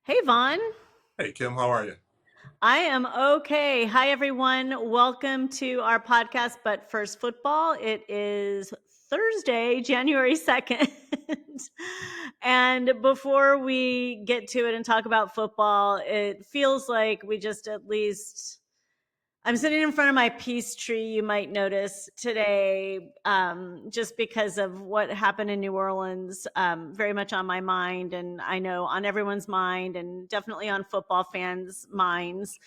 Hey, Vaughn. Hey Kim, how are you? I am okay. Hi, everyone. Welcome to our podcast, But First Football. It is Thursday, January 2nd. And before we get to it and talk about football, it feels like we just at least I'm sitting in front of my peace tree, you might notice today, just because of what happened in New Orleans, very much on my mind, and I know on everyone's mind, and definitely on football fans' minds.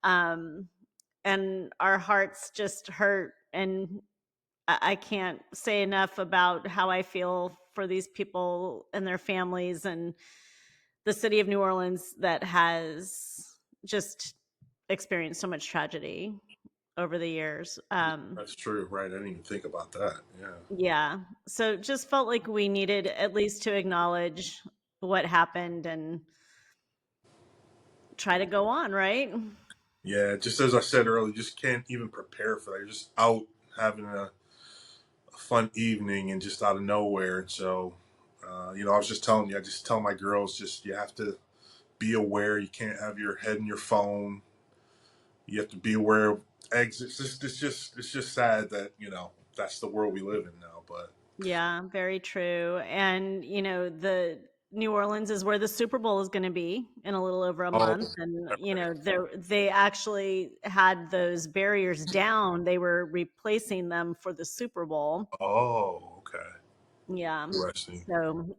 Um, and our hearts just hurt. And I can't say enough about how I feel for these people and their families and the city of New Orleans that has just experienced so much tragedy over the years. That's true, right? I didn't even think about that. Yeah. Yeah. So just felt like we needed at least to acknowledge what happened and try to go on, right? Yeah, just as I said earlier, just can't even prepare for that. You're just out having a fun evening and just out of nowhere. And so, I was just telling you, I just tell my girls, just you have to be aware. You can't have your head in your phone. You have to be aware of exits. It's just sad that, that's the world we live in now. But, Yeah, very true. And, the New Orleans is where the Super Bowl is going to be in a little over a oh, month. And, they actually had those barriers down. They were replacing them for the Super Bowl. oh, okay. Yeah. Interesting. So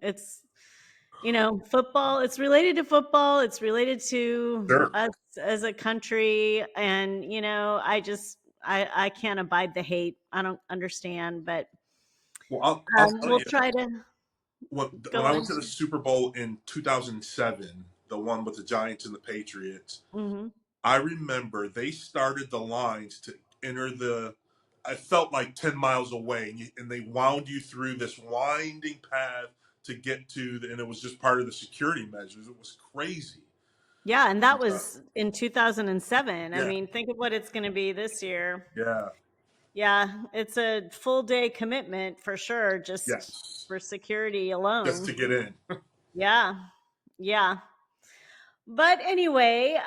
football, it's related to football, it's related to Sure. us as a country. And, I can't abide the hate. I don't understand, but Well, I'll tell we'll you. try to When go I went to on. the Super Bowl in 2007, the one with the Giants and the Patriots, Hmm. I remember they started the lines to enter the. I felt like 10 miles away, and they wound you through this winding path to get to and it was just part of the security measures. It was crazy. Yeah, and that Uh, was in 2007. I yeah, mean, think of what it's going to be this year. yeah, Yeah, it's a full day commitment for sure, just yes, for security just to alone. get in. Yeah. Yeah. But anyway,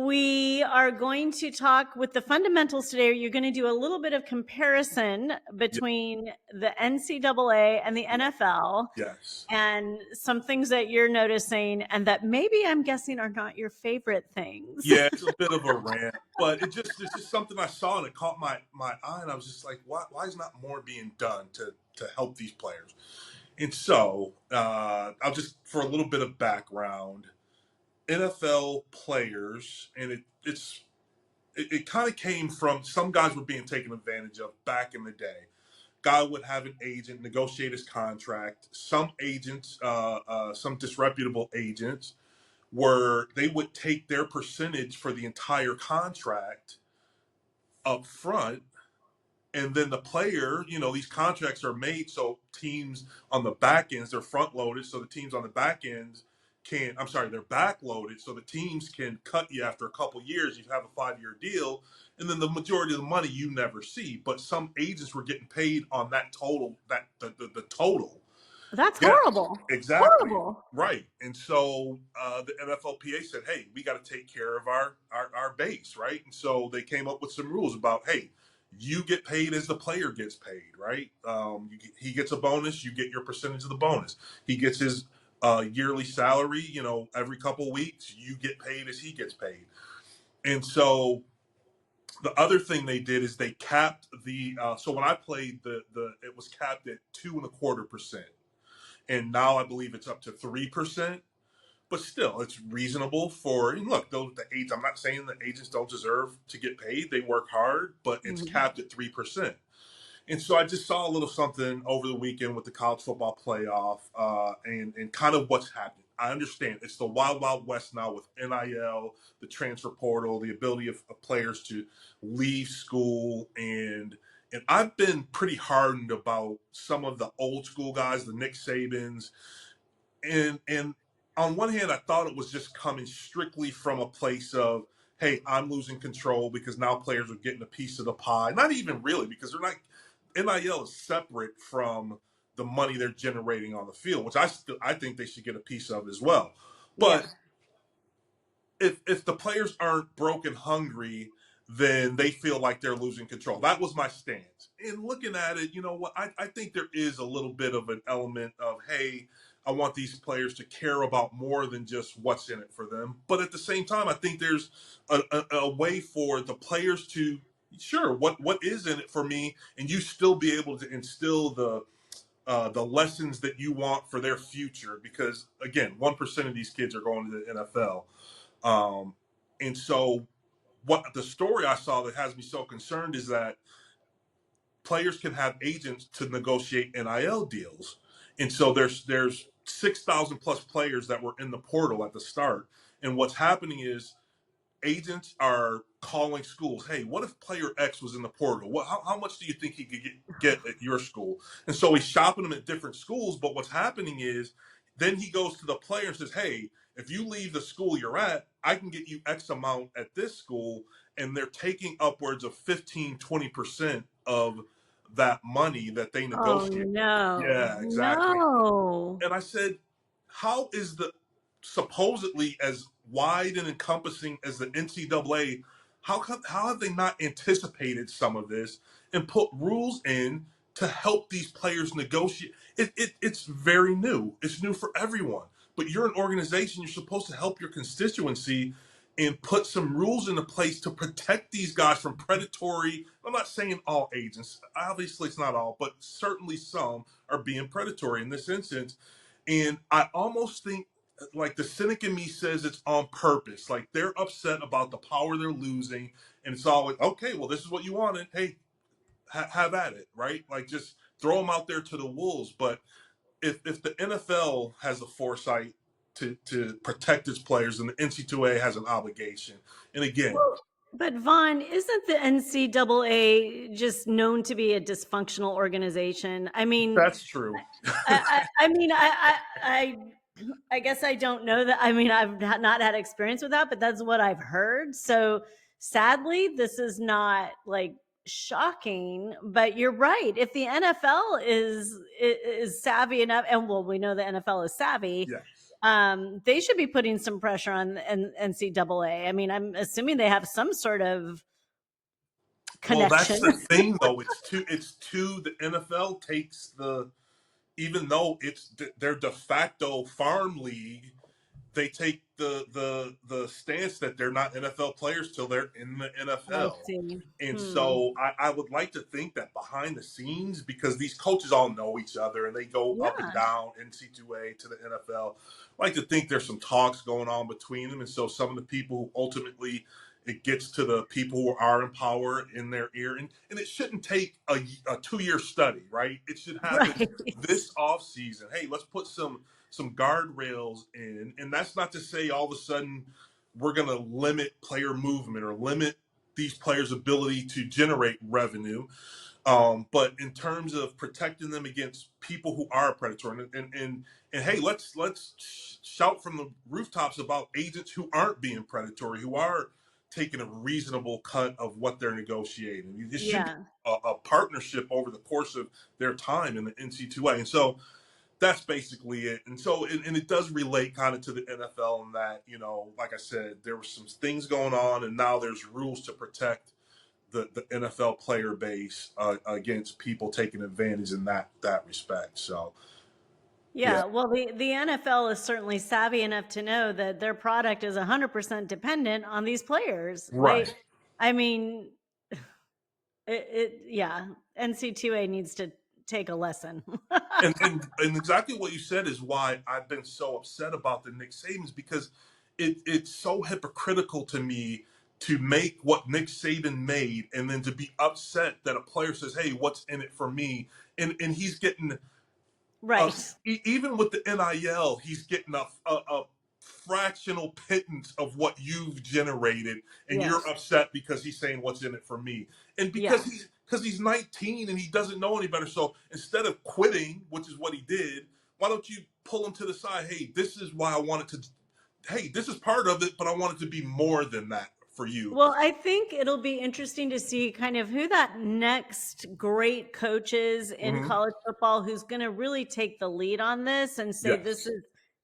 we are going to talk with the fundamentals today. You're going to do a little bit of comparison Yeah, between the NCAA and the NFL yes. and some things that you're noticing and that maybe I'm guessing are not your favorite things. Yeah, it's a bit of a rant, but it's just something I saw and it caught my eye, and I was just like, why is not more being done to help these players? And so, I'll just for a little bit of background, NFL players, and it kind of came from some guys were being taken advantage of back in the day. Guy would have an agent negotiate his contract. Some agents, some disreputable agents where they would take their percentage for the entire contract up front, and then the player, these contracts are made so teams on the back ends, they're front loaded, so the teams on the back ends can, I'm sorry, they're back loaded, so the teams can cut you after a couple years. You have a 5-year deal, and then the majority of the money you never see. But some agents were getting paid on that total, that the total. That's Yeah, horrible. exactly. Horrible. Right. And so the NFLPA said, hey, we got to take care of our base, right? And so they came up with some rules about, hey, you get paid as the player gets paid, right? He gets a bonus, you get your percentage of the bonus. He gets his yearly salary, every couple of weeks, you get paid as he gets paid. And so the other thing they did is they capped so when I played, it was capped at 2.25%, and now I believe it's up to 3%. But still, it's reasonable for. And look, the agents. I'm not saying that agents don't deserve to get paid; they work hard, but it's Mhm. capped at 3%. And so I just saw a little something over the weekend with the college football playoff, and kind of what's happening. I understand it's the wild, wild west now with NIL, the transfer portal, the ability of players to leave school, and I've been pretty hardened about some of the old school guys, the Nick Sabans, and on one hand, I thought it was just coming strictly from a place of, hey, I'm losing control because now players are getting a piece of the pie. Not even really, because they're not. NIL is separate from the money they're generating on the field, which I think they should get a piece of as well. Yeah. But if the players aren't broken hungry, then they feel like they're losing control. That was my stance. And looking at it, you know what? I think there is a little bit of an element of, hey, I want these players to care about more than just what's in it for them. But at the same time, I think there's a way for the players to, sure, what is in it for me, and you still be able to instill the lessons that you want for their future. Because again, 1% of these kids are going to the NFL. And so, what the story I saw that has me so concerned is that players can have agents to negotiate NIL deals, and so there's 6,000 plus players that were in the portal at the start, and what's happening is agents are calling schools, hey, what if player X was in the portal? How much do you think he could get at your school? And so he's shopping them at different schools. But what's happening is then he goes to the player and says, hey, if you leave the school you're at, I can get you X amount at this school. And they're taking upwards of 15-20% of that money that they Oh negotiate. no, Yeah, exactly. no. And I said, how is the supposedly as wide and encompassing as the NCAA, how have they not anticipated some of this and put rules in to help these players negotiate? It's very new. It's new for everyone. But you're an organization, you're supposed to help your constituency and put some rules into place to protect these guys from predatory. I'm not saying all agents, obviously it's not all, but certainly some are being predatory in this instance. And I almost think, like, the cynic in me says it's on purpose. Like, they're upset about the power they're losing, and it's all like, okay, well, this is what you wanted. Hey, have at it, right? Like, just throw them out there to the wolves. But if the NFL has the foresight to protect its players, and the NCAA has an obligation. And again, Well, but Vaughn, isn't the NCAA just known to be a dysfunctional organization? I mean, that's true. I mean, I guess I don't know that. I mean, I've not had experience with that, but that's what I've heard. So sadly, this is not like shocking, but you're right. If the NFL is savvy enough, and well, we know the NFL is savvy, Yes. they should be putting some pressure on the NCAA. I mean, I'm assuming they have some sort of Well, that's connection. the thing, though. It's to the NFL takes the, even though it's their de facto farm league, they take the stance that they're not NFL players till they're in the I NFL. see. And Hmm. so I would like to think that behind the scenes, because these coaches all know each other and they go up and Yeah. down NC2A to the NFL, I like to think there's some talks going on between them. And so some of the people who ultimately it gets to the people who are in power in their ear. And it shouldn't take a 2 year study, right? It should happen Right. this off season. Hey, let's put some guardrails in. And that's not to say all of a sudden we're going to limit player movement or limit these players' ability to generate revenue. But in terms of protecting them against people who are predatory, and hey, let's shout from the rooftops about agents who aren't being predatory, who are taking a reasonable cut of what they're negotiating. This should be Yeah. a partnership over the course of their time in the NC2A, and so that's basically it. And so, and it does relate kind of to the NFL in that, like I said, there were some things going on, and now there's rules to protect the NFL player base against people taking advantage in that respect. So, yeah, Yeah, well, the NFL is certainly savvy enough to know that their product is 100% dependent on these players. right. I mean, yeah, NC2A needs to take a lesson. And exactly what you said is why I've been so upset about the Nick Sabans, because it's so hypocritical to me to make what Nick Saban made and then to be upset that a player says, "Hey, what's in it for me?" And he's getting Right. even with the NIL, he's getting a fractional pittance of what you've generated, and you're Yes. upset because he's saying what's in it for me, and Yeah. because he's 19 and he doesn't know any better. So instead of quitting, which is what he did, why don't you pull him to the side? Hey, this is why I wanted to. Hey, this is part of it, but I want it to be more than that for you. Well, I think it'll be interesting to see kind of who that next great coach is in Hmm. college football who's going to really take the lead on this and say Yes.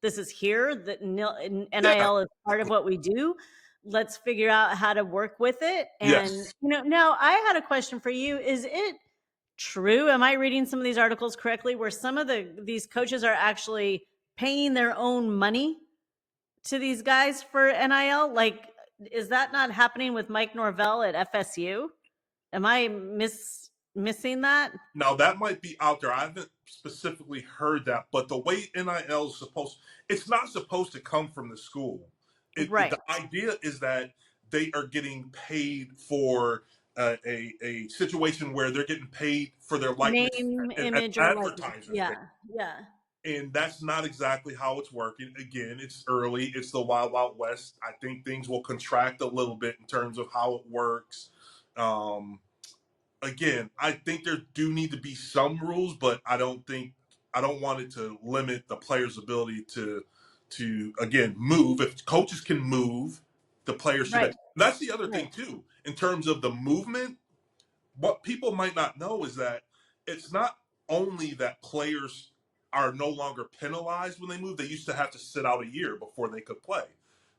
this is here, that Yeah. NIL is part of what we do. Let's figure out how to work with it. And, Yes. now I had a question for you. Is it true? Am I reading some of these articles correctly where some of these coaches are actually paying their own money to these guys for NIL? Like, is that not happening with Mike Norvell at FSU? Am I missing that? Now that might be out there. I haven't specifically heard that, but the way NIL is it's not supposed to come from the school. The Right. idea is that they are getting paid for a situation where they're getting paid for their likeness Name, as image, or likeness. advertisers. Yeah. Yeah. And that's not exactly how it's working. Again, it's early. It's the wild, wild west. I think things will contract a little bit in terms of how it works. Um, Again, I think there do need to be some rules, but I don't want it to limit the player's ability to again move. If coaches can move, the players should. Right. That's the other Right. thing too, in terms of the movement. What people might not know is that it's not only that players are no longer penalized when they move. They used to have to sit out a year before they could play.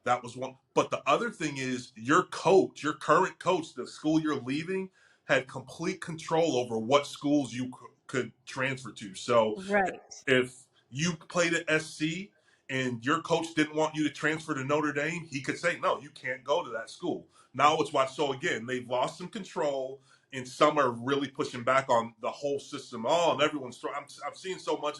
That was one. But the other thing is your coach, your current coach, the school you're leaving, had complete control over what schools you could transfer to. So Right. if you played at SC and your coach didn't want you to transfer to Notre Dame, he could say, no, you can't go to that school. Now it's why. So again, they've lost some control, and some are really pushing back on the whole system. Oh, and everyone's throwing. I'm seeing so much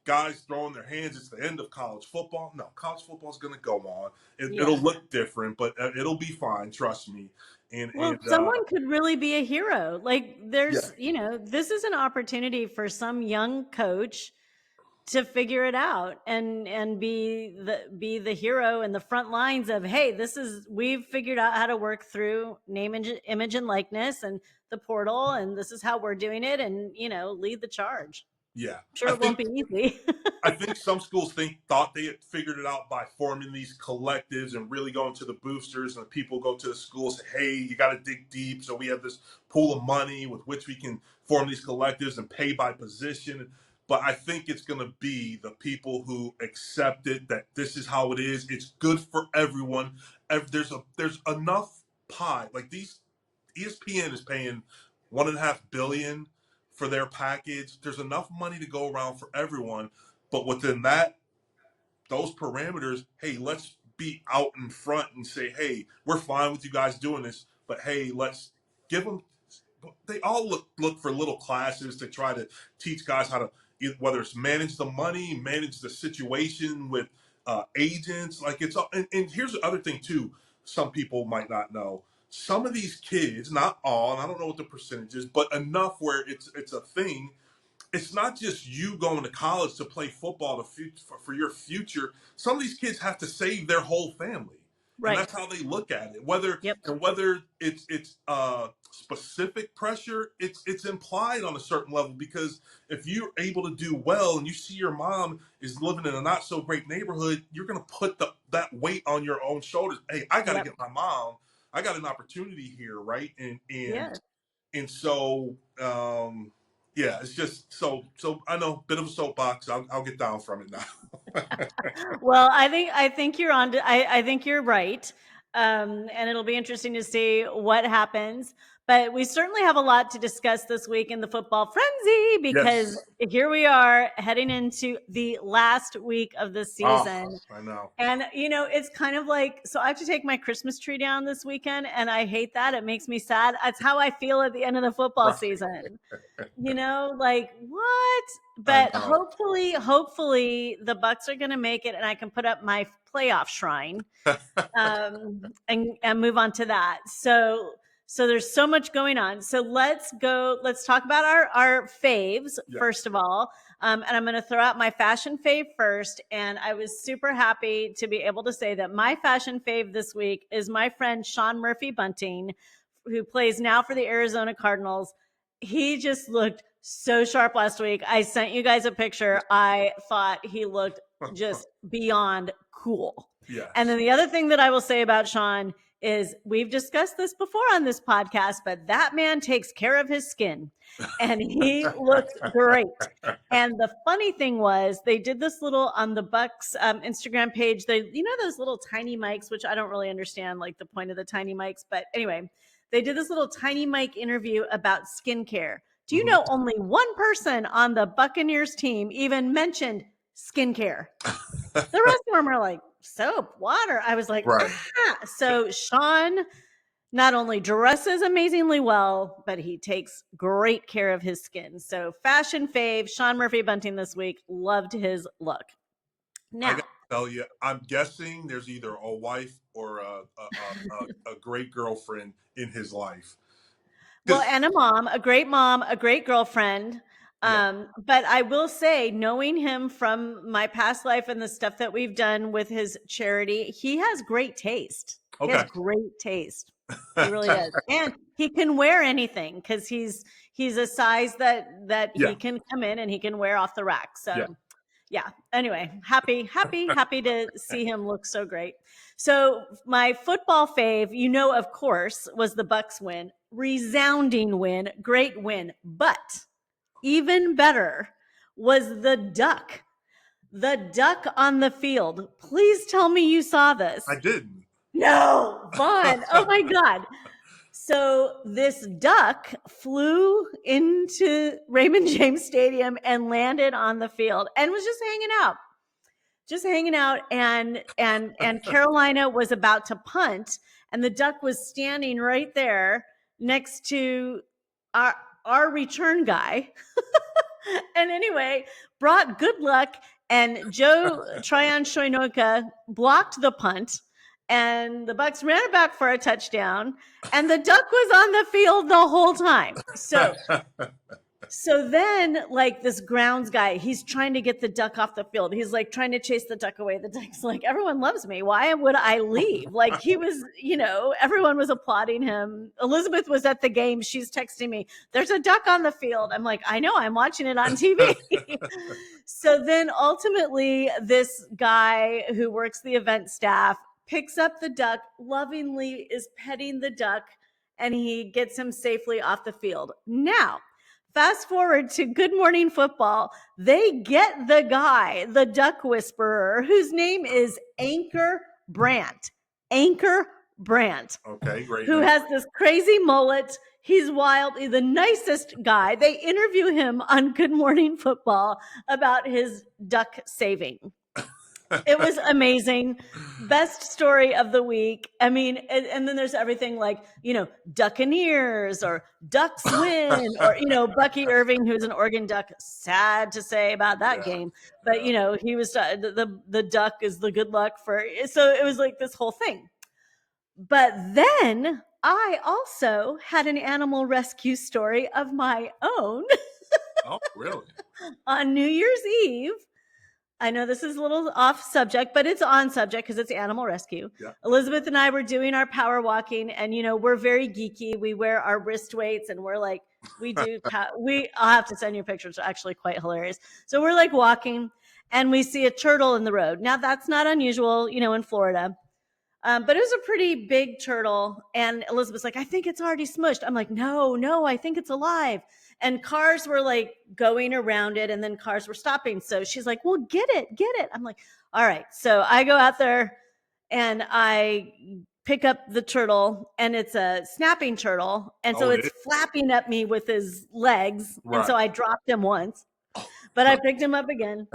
guys throwing their hands. It's the end of college football. No, college football is going to go on. It'll Yeah. look different, but it'll be fine. Trust me. Well, And someone could really be a hero. Like, yeah, this is an opportunity for some young coach to figure it out and be the hero in the front lines of, hey, we've figured out how to work through name, image, and likeness, and the portal, and this is how we're doing it, and lead the charge. yeah. I'm sure it won't be easy. I think some schools thought they had figured it out by forming these collectives and really going to the boosters, and the people go to the schools and say, hey, you got to dig deep. So we have this pool of money with which we can form these collectives and pay by position. But I think it's going to be the people who accept it, that this is how it is. It's good for everyone. There's enough pie. Like these ESPN is paying 1.5 billion for their package. There's enough money to go around for everyone, but within those parameters, hey, let's be out in front and say, hey, we're fine with you guys doing this, but hey, let's give them. They all look for little classes to try to teach guys how to, whether it's manage the money, manage the situation with agents. Like it's all. And here's the other thing too. Some people might not know. Some of these kids, not all, and I don't know what the percentage is, but enough where it's a thing. It's not just you going to college to play football for your future. Some of these kids have to save their whole family, and Right. that's how they look at it. Whether it's specific pressure, it's implied on a certain level, because if you're able to do well and you see your mom is living in a not so great neighborhood, you're going to put that weight on your own shoulders. Hey, I got to Yep. get my mom. I got an opportunity here, right? Yeah. And so yeah, it's just so I know, bit of a soapbox. I'll get down from it now. Well, I think you're on. I think you're right, and it'll be interesting to see what happens. But we certainly have a lot to discuss this week in the football frenzy, because Yes. here we are heading into the last week of the Oh, season. I know. And it's kind of like, so I have to take my Christmas tree down this weekend, and I hate that. It makes me sad. That's how I feel at the end of the football Right. season. Like, what? I But know. hopefully the Bucks are going to make it, and I can put up my playoff shrine, and move on to that. So there's so much going on. So let's talk about our faves Yeah. first of all. And I'm going to throw out my fashion fave first. And I was super happy to be able to say that my fashion fave this week is my friend Sean Murphy Bunting, who plays now for the Arizona Cardinals. He just looked so sharp last week. I sent you guys a picture. I thought he looked just beyond cool. And Yes. then the other thing that I will say about Sean is we've discussed this before on this podcast, but that man takes care of his skin and he looks great. And the funny thing was, they did this little on the Bucks Instagram page. They, those little tiny mics, which I don't really understand, like the point of the tiny mics. But anyway, they did this little tiny mic interview about skincare. Do you know only one person on the Buccaneers team even mentioned skincare? The rest of them are like soap, water. I was like, Right. So Sean not only dresses amazingly well, but he takes great care of his skin. So fashion fave, Sean Murphy Bunting this week, loved his look. Now, I got to tell you, I'm guessing there's either a wife or a great girlfriend in his life. well, and a great mom, a great girlfriend. Yeah. But I will say, knowing him from my past life and the stuff that we've done with his charity, he has great taste. He has Okay. great taste. He really does. And he can wear anything because he's a size that Yeah. he can come in and he can wear off the rack. So Yeah. Anyway, happy to see him look so great. So my football fave, of course, was the Bucks win. Resounding win, great win. But even better was the duck. The duck on the field. Please tell me you saw this. I didn't. No, Vaughn. Oh my God. So this duck flew into Raymond James Stadium and landed on the field and was just hanging out. And Carolina was about to punt, and the duck was standing right there next to our return guy. And anyway, brought good luck. And Joe Tryon-Shoyinka blocked the punt, and the Bucks ran it back for a touchdown. And the duck was on the field the whole time. So then, like, this grounds guy, he's trying to get the duck off the field. He's like trying to chase the duck away. The duck's like, everyone loves me. Why would I leave? Like, he was, everyone was applauding him. Elizabeth was at the game. She's texting me, there's a duck on the field. I'm like, I know, I'm watching it on TV. So then ultimately, this guy who works the event staff picks up the duck, lovingly is petting the duck, and he gets him safely off the field. Now, fast forward to Good Morning Football. They get the guy, the duck whisperer, whose name is Anchor Brandt. Anchor Brandt. Okay, great. Who has this crazy mullet. He's wild. He's the nicest guy. They interview him on Good Morning Football about his duck saving. It was amazing. Best story of the week. I mean, and then there's everything like, Duccaneers or Ducks win or, Bucky Irving, who's an Oregon Duck. Sad to say about that game. But, he was the duck is the good luck for. So it was like this whole thing. But then I also had an animal rescue story of my own. Oh, really? On New Year's Eve. I know this is a little off subject, but it's on subject because it's animal rescue. Yeah. Elizabeth and I were doing our power walking, and we're very geeky. We wear our wrist weights, and we're like, I'll have to send you pictures. They're actually quite hilarious. So we're like walking, and we see a turtle in the road. Now that's not unusual, in Florida. But it was a pretty big turtle. And Elizabeth's like, I think it's already smushed. I'm like, no, I think it's alive. And cars were like going around it, and then cars were stopping. So she's like, well, get it. I'm like, all right. So I go out there and I pick up the turtle, and it's a snapping turtle. And so it's flapping at me with his legs. Right. And so I dropped him once, but I picked him up again.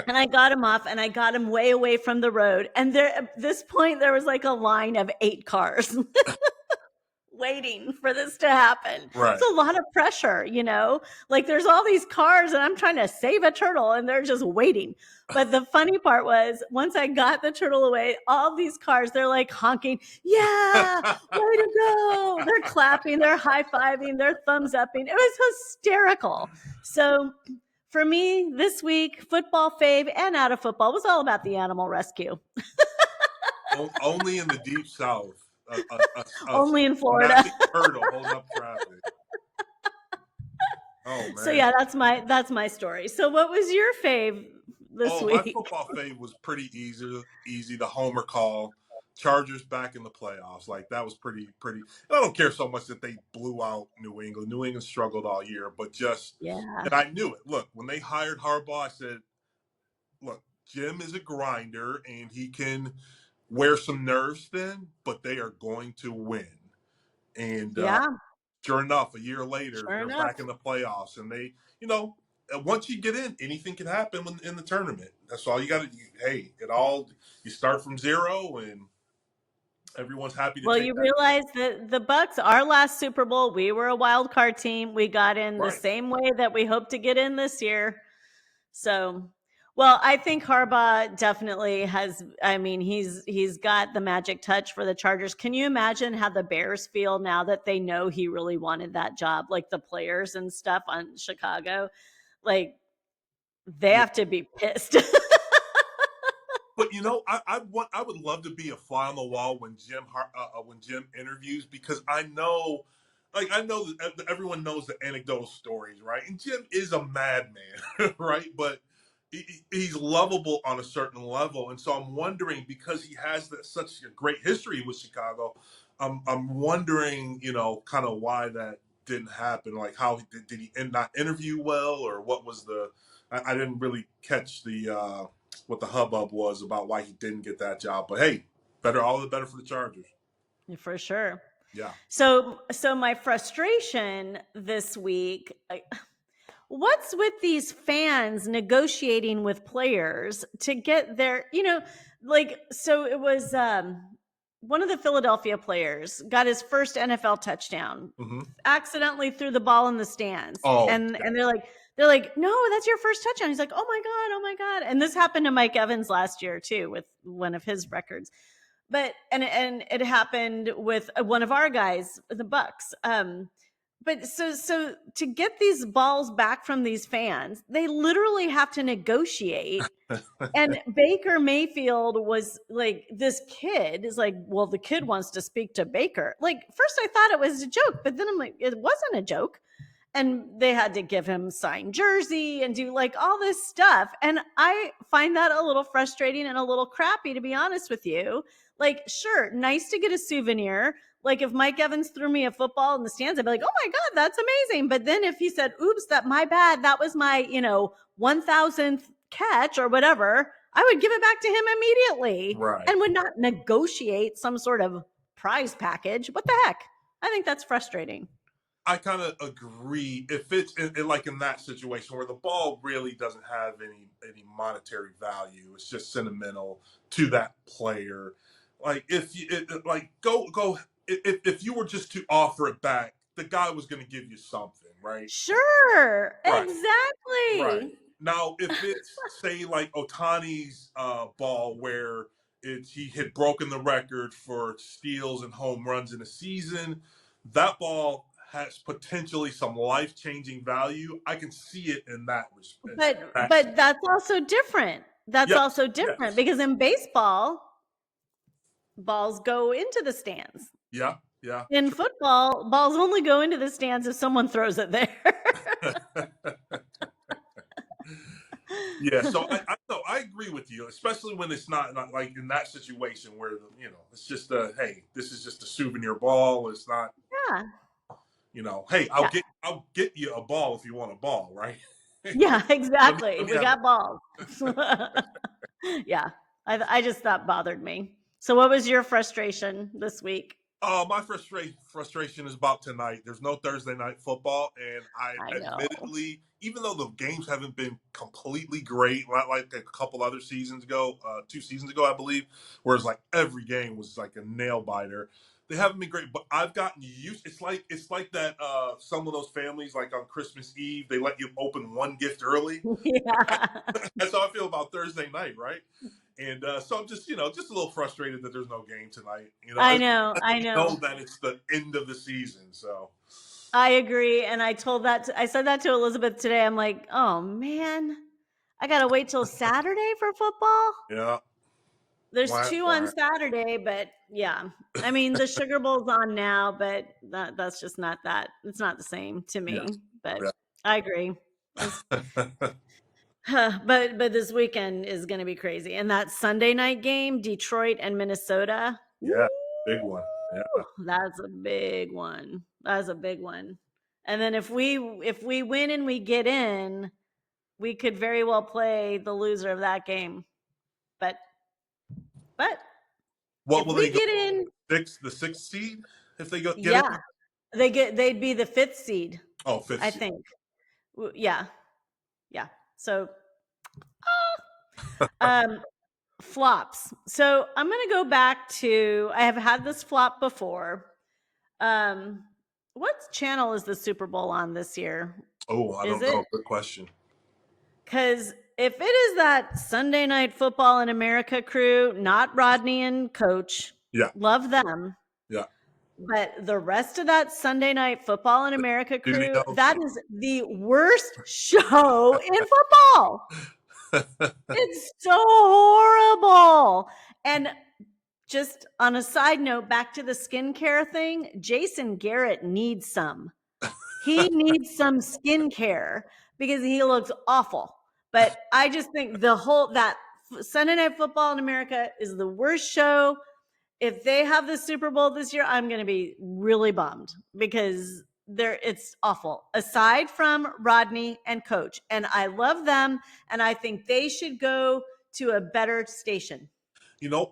And I got him off, and I got him way away from the road. And at this point, there was like a line of 8 cars waiting for this to happen. Right. It's a lot of pressure, like there's all these cars, and I'm trying to save a turtle, and they're just waiting. But the funny part was, once I got the turtle away, all these cars, they're like honking, yeah, way to go. They're clapping, they're high-fiving, they're thumbs upping. It was hysterical. So for me this week, football fave and out of football was all about the animal rescue. Only in the deep south. Only in Florida. Turtle holding up traffic. Oh man. So yeah, that's my story. So what was your fave this week? My football fave was pretty easy. The homer call. Chargers back in the playoffs. Like that was pretty. And I don't care so much that they blew out New England. New England struggled all year, but just Yeah. and I knew it. Look, when they hired Harbaugh, I said, look, Jim is a grinder and he can wear some nerves thin, but they are going to win. And Yeah. sure enough, a year later, Sure they're enough. back in the playoffs, and they, once you get in, anything can happen in the tournament. That's all you got to. Hey, it all you start from zero, and everyone's happy to Well, take you that. realize that the Bucks, our last Super Bowl, we were a wild card team. We got in the Right. same way that we hope to get in this year. So, well, I think Harbaugh definitely has. I mean, he's got the magic touch for the Chargers. Can you imagine how the Bears feel now that they know he really wanted that job? Like the players and stuff on Chicago, like they Yeah. have to be pissed. But I would love to be a fly on the wall when Jim interviews because I know that everyone knows the anecdotal stories, right? And Jim is a madman, right? But he's lovable on a certain level, and so I'm wondering because he has such a great history with Chicago. I'm wondering, kind of why that didn't happen. Like, how did he not interview well, or what was the? I didn't really catch the what the hubbub was about why he didn't get that job. But hey, all the better for the Chargers. For sure. Yeah. So my frustration this week, what's with these fans negotiating with players to get their, like, so it was one of the Philadelphia players got his first NFL touchdown, Mm-hmm. accidentally threw the ball in the stands, Oh, and they're like, no, that's your first touchdown. He's like, oh my god, and this happened to Mike Evans last year too with one of his records. But and it happened with one of our guys, the Bucks. But so to get these balls back from these fans, they literally have to negotiate. And Baker Mayfield was like, this kid is like, well, the kid wants to speak to Baker. Like, first I thought it was a joke, but then I'm like, it wasn't a joke. And they had to give him signed jersey and do like all this stuff. And I find that a little frustrating and a little crappy, to be honest with you. Like, sure, nice to get a souvenir. Like, if Mike Evans threw me a football in the stands, I'd be like, oh my God, that's amazing. But then if he said, oops, that my bad, that was my, 1000th catch or whatever, I would give it back to him immediately right. and would not negotiate some sort of prize package. What the heck? I think that's frustrating. I kind of agree. If it's like in that situation where the ball really doesn't have any monetary value, it's just sentimental to that player. Like if you like go if you were just to offer it back, the guy was going to give you something, right? Sure, Right. Right. exactly. Now, if it's say like Otani's ball where he had broken the record for steals and home runs in a season, that ball has potentially some life changing value. I can see it in that respect. But that's also different. That's Yes, also different yes, because in baseball, balls go into the stands. yeah, yeah, In football, balls only go into the stands if someone throws it there. true. Yeah, so I no, I agree with you, especially when it's not like in that situation where it's just hey, this is just a souvenir ball. It's not Yeah. hey, Yeah. I'll get you a ball if you want a ball, right? Yeah, exactly. Let me We have got balls. Yeah. I just that bothered me. So what was your frustration this week? my frustration is about tonight. There's no Thursday night football, and I I know. admittedly, even though the games haven't been completely great, like a couple other seasons ago, 2 seasons ago, I believe, whereas like every game was like a nail biter. They haven't been great, but I've gotten used. It's like that. Some of those families, like on Christmas Eve, they let you open one gift early. Yeah. That's how I feel about Thursday night, right? And so I'm just a little frustrated that there's no game tonight. I know. I Know know. that it's the end of the season. So I agree. And I said that to Elizabeth today. I'm like, oh man, I gotta wait till Saturday for football. yeah, There's why, two on why? Saturday, but yeah. I mean, the Sugar Bowl's on now, but that's just not that. It's not the same to Yes, me. But yeah. I agree. But this weekend is going to be crazy. And that Sunday night game, Detroit and Minnesota. Yeah, big one. Yeah. That's a big one. That's a big one. And then if we win and we get in, we could very well play the loser of that game. But but What if will they we go get in, the sixth seed if they get yeah, in? they'd be the fifth seed, Oh, fifth I seed. think. Yeah, yeah. So um flops. So I'm gonna go back to I have had this flop before. Um what channel is the Super Bowl on this year? Oh, I Is don't it? know. Good question. Because if it is that Sunday Night Football in America crew, not Rodney and Coach, Yeah, love them. yeah. But the rest of that Sunday Night Football in America Disney crew, knows. that is the worst show in football. It's so horrible. And just on a side note, back to the skincare thing, Jason Garrett needs some. He needs some skincare because he looks awful. But I just think that Sunday Night Football in America is the worst show. If they have the Super Bowl this year, I'm going to be really bummed because it's awful. Aside from Rodney and Coach, and I love them, and I think they should go to a better station.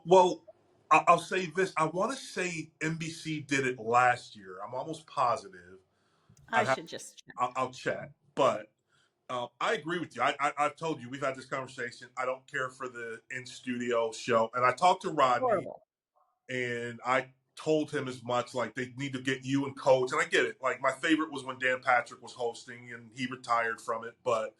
Well, I'll say this. I want to say NBC did it last year. I'm almost positive. I should just check. I'll check, but I agree with you. I've told you we've had this conversation. I don't care for the in studio show, and I talked to Rodney, Horrible. and I told him as much. Like they need to get you and Coach, and I get it. Like my favorite was when Dan Patrick was hosting, and he retired from it, but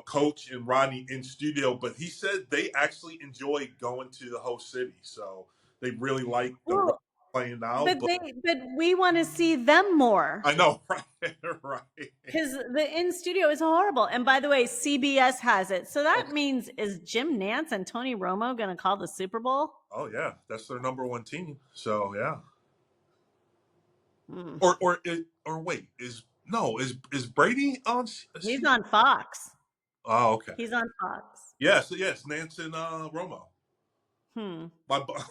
Coach and Rodney in studio. But he said they actually enjoy going to the host city, so they really like the role Well, playing now. but But we want to see them more I know, right, right. because the in studio is horrible. And by the way, CBS has it, so that Okay. means is Jim Nance and Tony Romo going to call the Super Bowl? Oh yeah, that's their number one team. So yeah. Hmm. Or wait, is Brady on? He's on Fox. Oh, okay. He's on Fox. Yes, Nance and Romo. Hmm.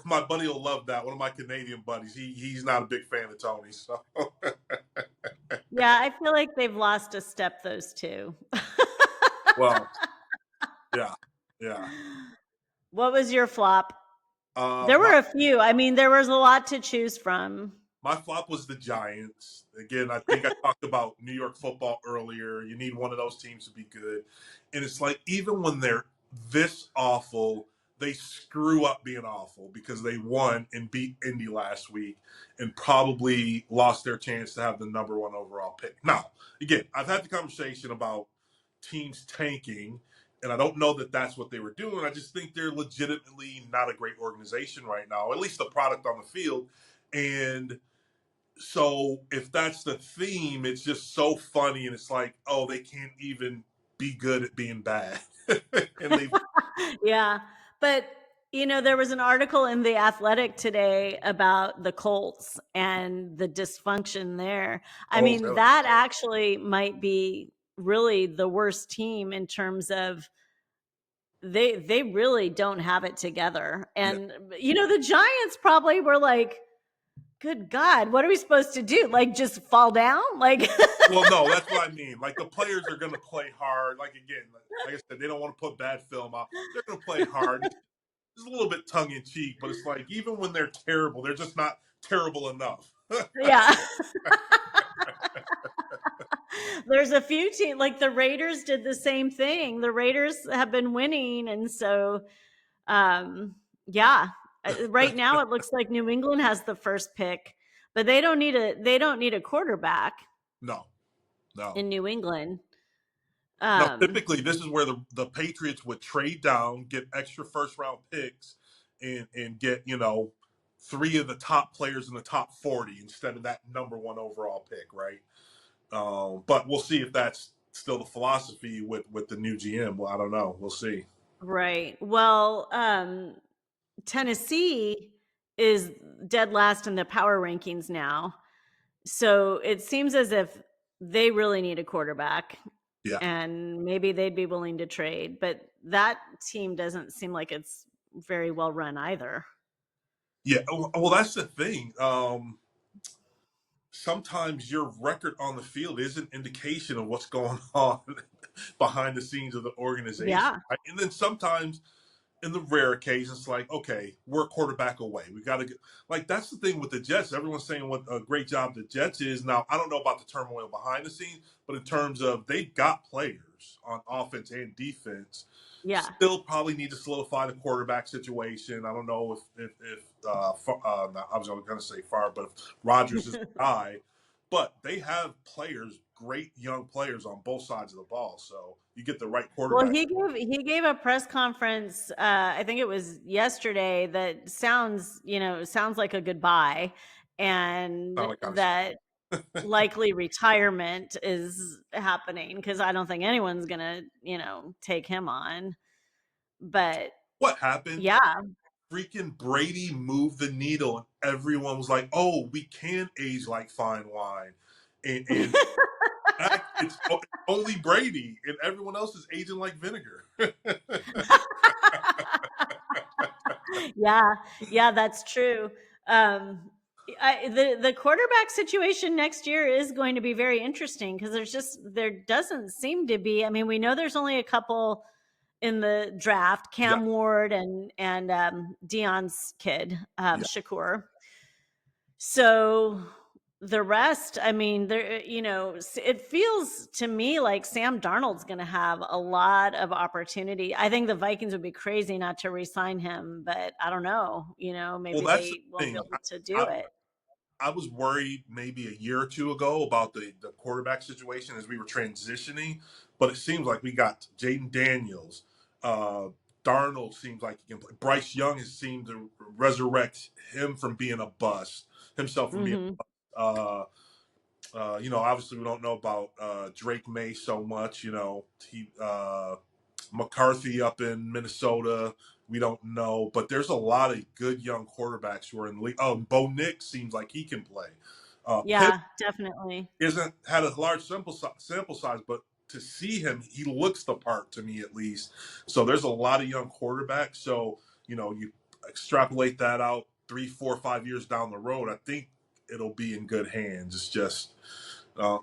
My buddy will love that. One of my Canadian buddies. He's not a big fan of Tony. So Yeah, I feel like they've lost a step, those two. well, yeah, yeah. What was your flop? Uh, There my were a few. I mean, there was a lot to choose from. My flop was the Giants. Again, I think I talked about New York football earlier. You need one of those teams to be good. And it's like, even when they're this awful, they screw up being awful because they won and beat Indy last week and probably lost their chance to have the number one overall pick. Now, again, I've had the conversation about teams tanking, and I don't know that that's what they were doing. I just think they're legitimately not a great organization right now, at least the product on the field. And so if that's the theme, it's just so funny, and it's like, oh, they can't even be good at being bad, and they. Yeah. But, there was an article in The Athletic today about the Colts and the dysfunction there. I Oh, mean, really? that actually might be really the worst team in terms of they really don't have it together. Yeah. And the Giants probably were like, good God, what are we supposed to do? Like just fall down? Like Well, no, that's what I mean. Like the players are going to play hard. Like again, like I said, they don't want to put bad film out. They're going to play hard. It's a little bit tongue in cheek, but it's like even when they're terrible, they're just not terrible enough. yeah. There's a few teams like the Raiders did the same thing. The Raiders have been winning, and so yeah. Right now it looks like New England has the first pick, but they don't need a quarterback No, no. in New England. No, Um typically this is where the Patriots would trade down, get extra first round picks, and get three of the top players in the top 40 instead of that number one overall pick, right? But we'll see if that's still the philosophy with the new GM. Well, I don't know. We'll see. right. Well, Tennessee is dead last in the power rankings now. So it seems as if they really need a quarterback Yeah. and maybe they'd be willing to trade, but that team doesn't seem like it's very well run either. Yeah, well, that's the thing. Sometimes your record on the field is an indication of what's going on behind the scenes of the organization. Yeah. Right? And then sometimes, in the rare case, it's like, okay, we're a quarterback away. We got to get, like, that's the thing with the Jets. Everyone's saying what a great job the Jets is. Now, I don't know about the turmoil behind the scenes, but in terms of they've got players on offense and defense, Yeah. still probably need to solidify the quarterback situation. I don't know I was going to say Favre, but if Rodgers is the guy, but they have players, great young players on both sides of the ball. So you get the right Well, quarterback. he gave a press conference, I think it was yesterday, that sounds like a goodbye, Sound and like kind that of likely retirement is happening because I don't think anyone's gonna, take him on. But what happened. yeah. Freaking Brady moved the needle, and everyone was like, "Oh, we can age like fine wine," and fact, it's only Brady, and everyone else is aging like vinegar. Yeah, yeah, that's true. Um, the quarterback situation next year is going to be very interesting because there doesn't seem to be. I mean, we know there's only a couple in the draft: Yeah, Cam Ward and Dion's kid, yeah. Shakur. So the rest, I mean, it feels to me like Sam Darnold's going to have a lot of opportunity. I think the Vikings would be crazy not to re-sign him, but I don't know. Well, Maybe that's the they won't be thing. able to do I, it. I was worried maybe a year or two ago about the quarterback situation as we were transitioning, but it seems like we got Jaden Daniels. Uh, Darnold seems like he can play. Bryce Young has seemed to resurrect him from being a bust, himself from being. Hmm. Uh, obviously we don't know about Drake May so much. He McCarthy up in Minnesota. We don't know, but there's a lot of good young quarterbacks who are in the league. Oh, Bo Nix seems like he can play. Pitt Yeah, definitely. isn't had a large sample size, but to see him, he looks the part to me at least. So there's a lot of young quarterbacks. So you extrapolate that out 3, 4, 5 years down the road. I think it'll be in good hands. It's just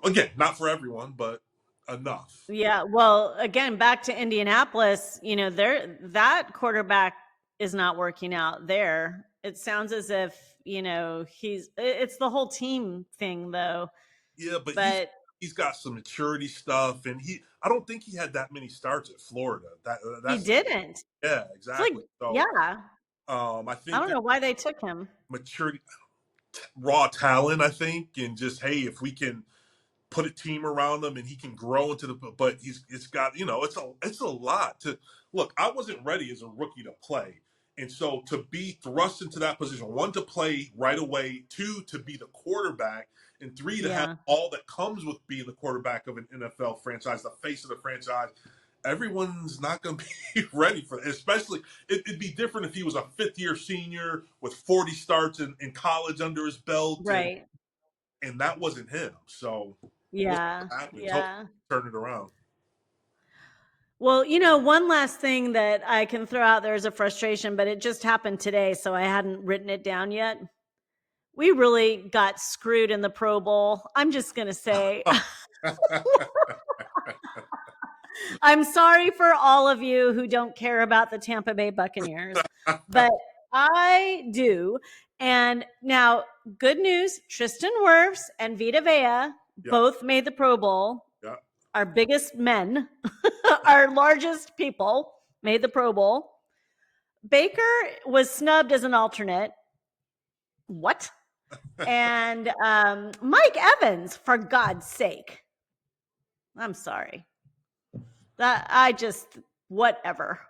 again not for everyone, but enough. Yeah. Well, again, back to Indianapolis, that quarterback is not working out there. It sounds as if, it's the whole team thing though. Yeah, but he's But he's got some maturity stuff, and I don't think he had that many starts at Florida. he That's didn't. yeah, It's like, exactly. So yeah, I I think don't that know why they took him. maturity, raw talent, I think, and just hey, if we can put a team around him and he can grow into the, but it's got it's a lot to look. I wasn't ready as a rookie to play, and so to be thrust into that position, one, to play right away, two, to be the quarterback, and three, to have Yeah. all that comes with being the quarterback of an NFL franchise, the face of the franchise. Everyone's not going to be ready for it. Especially, it'd be different if he was a fifth-year senior with 40 starts in college under his belt, Right. and that wasn't him. So we'll see Yeah. what happens. Hopefully, Yeah. turn it around. Well, one last thing that I can throw out there as a frustration, but it just happened today, so I hadn't written it down yet. We really got screwed in the Pro Bowl. I'm just going to say, I'm sorry for all of you who don't care about the Tampa Bay Buccaneers, but I do. And now, good news, Tristan Wirfs and Vita Vea Yeah, both made the Pro Bowl. yeah. Our biggest men, our largest people made the Pro Bowl. Baker was snubbed as an alternate. What? And Mike Evans, for God's sake. I'm sorry. That I just whatever.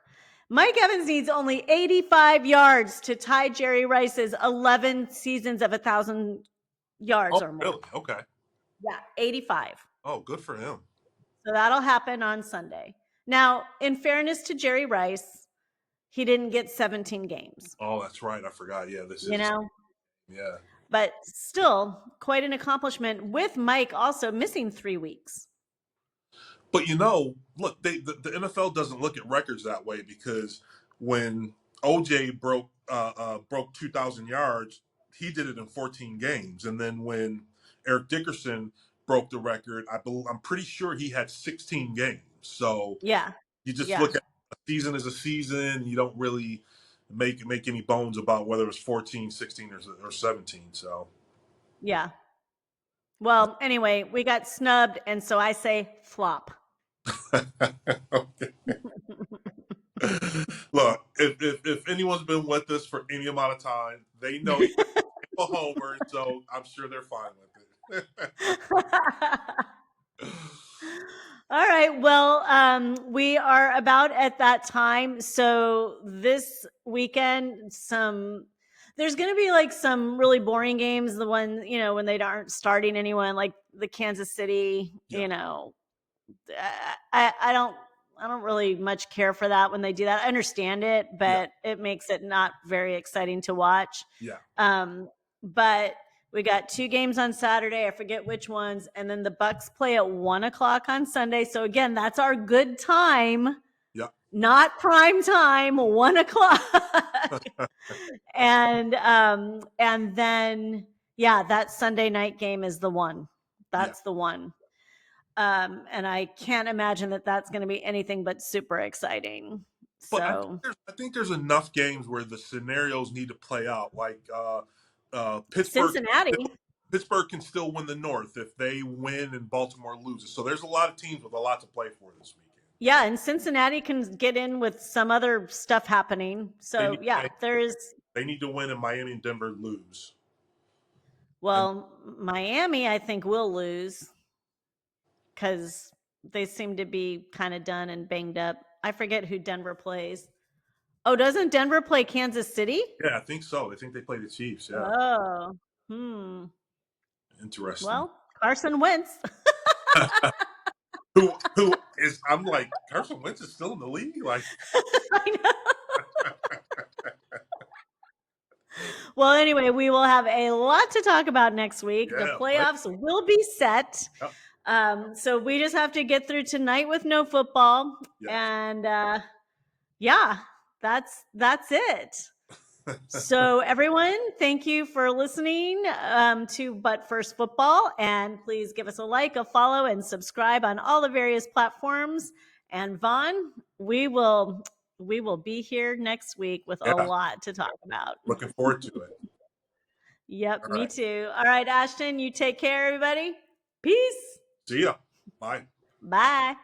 Mike Evans needs only 85 yards to tie Jerry Rice's 11 seasons of 1,000 yards Oh, or more. really? Okay. Yeah, 85. Oh, good for him. So that'll happen on Sunday. Now, in fairness to Jerry Rice, he didn't get 17 games, Oh, that's right. I forgot. Yeah, this you is. know, Yeah. but still quite an accomplishment with Mike also missing 3 weeks. But look, the NFL doesn't look at records that way because when OJ broke broke 2,000 yards, he did it in 14 games. And then when Eric Dickerson broke the record, I'm pretty sure he had 16 games. So Yeah. you just Yeah. look at a season as a season. You don't really make any bones about whether it's 14, 16, or 17. So Yeah. Well, anyway, we got snubbed, and so I say flop. okay. Look, if anyone's been with us for any amount of time, they know you're a homer, so I'm sure they're fine with it. All right. Well, we are about at that time. So this weekend, there's going to be like some really boring games. The one, when they aren't starting anyone, like the Kansas City, Yeah, I don't really much care for that when they do that. I understand it, yeah, but it makes it not very exciting to watch. yeah, But we got two games on Saturday. I forget which ones, and then the Bucks play at 1 o'clock on Sunday. So again, that's our good time, yeah. not prime time. 1 o'clock, and then yeah, that Sunday night game is the one. Yeah. That's the one. And I can't imagine that that's going to be anything but super exciting. But So I think there's enough games where the scenarios need to play out. Like Pittsburgh, Cincinnati, Pittsburgh can still win the North if they win and Baltimore loses. So there's a lot of teams with a lot to play for this weekend. yeah, and Cincinnati can get in with some other stuff happening. They So need yeah, there's they need to win, and Miami and Denver lose. And Miami. I think will lose because they seem to be kind of done and banged up. I forget who Denver plays. Oh, doesn't Denver play Kansas City? yeah, I think so. I think they play the Chiefs. Yeah, Oh, hmm. interesting. Well, Carson Wentz. Who is? I'm like Carson Wentz is still in the league. Like, I know. Well, anyway, we will have a lot to talk about next week. The yeah, playoffs will be set. yeah, So we just have to get through tonight with no football. yes. And yeah, that's it. So everyone, thank you for listening to But First Football. And please give us a like, a follow, and subscribe on all the various platforms. And Vaughn, we will be here next week with a Yeah, lot to talk about. looking forward to it. Yep, All me right. too. All right, Ashton, you take care, everybody. Peace. See ya. Bye. Bye.